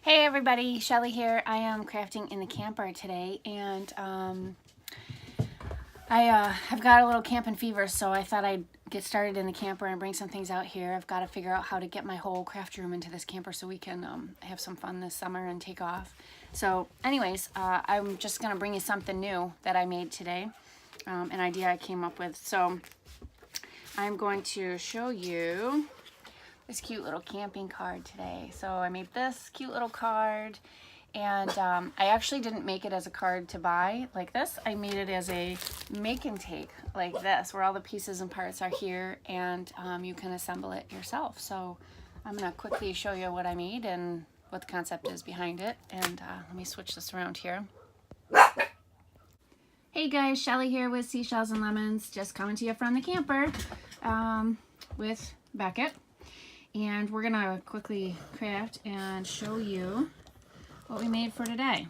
Hey everybody, Shelly here. I am crafting in the camper today, and I've got a little camping fever, so I thought I'd get started in the camper and bring some things out here. I've got to figure out how to get my whole craft room into this camper so we can have some fun this summer and take off. So anyways, I'm just going to bring you something new that I made today, an idea I came up with. So I'm going to show you this cute little camping card today. So I made this cute little card, and I actually didn't make it as a card to buy like this. I made it as a make and take like this, where all the pieces and parts are here, and you can assemble it yourself. So I'm gonna quickly show you what I made and what the concept is behind it. And let me switch this around here. Hey guys, Shelly here with Seashells and Lemons, just coming to you from the camper with Beckett. And we're gonna quickly craft and show you what we made for today.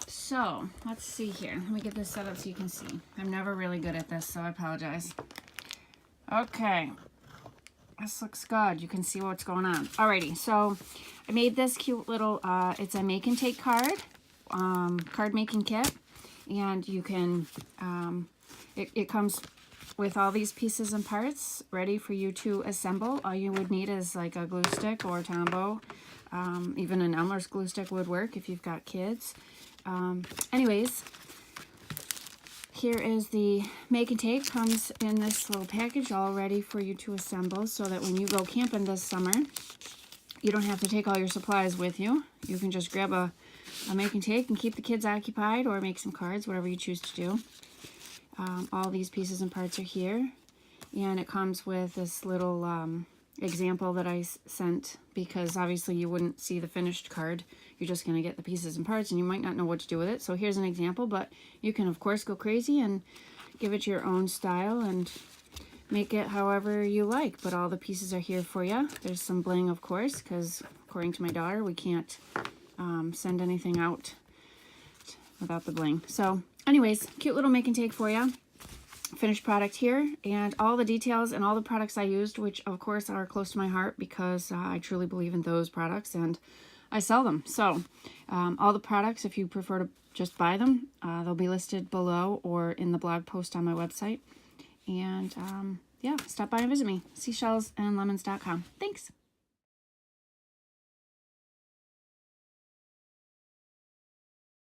So let's see here. Let me get this set up so you can see. I'm never really good at this, so I apologize. Okay, this looks good. You can see what's going on. Alrighty, so I made this cute little, it's a make and take card, card making kit. And you can, it comes with all these pieces and parts ready for you to assemble. All you would need is like a glue stick or a Tombow. Even an Elmer's glue stick would work if you've got kids. Anyways, here is the make and take. Comes in this little package all ready for you to assemble, so that when you go camping this summer, you don't have to take all your supplies with you. You can just grab a make and take and keep the kids occupied, or make some cards, whatever you choose to do. All these pieces and parts are here, and it comes with this little example that I sent, because obviously you wouldn't see the finished card. You're just going to get the pieces and parts, and you might not know what to do with it. So here's an example, but you can of course go crazy and give it your own style and make it however you like. But all the pieces are here for you. There's some bling, of course, because according to my daughter, we can't send anything out without the bling. So anyways, cute little make and take for you. Finished product here, and all the details and all the products I used, which of course are close to my heart, because I truly believe in those products and I sell them. So all the products, if you prefer to just buy them, they'll be listed below or in the blog post on my website. And yeah, stop by and visit me, seashellsandlemons.com. Thanks.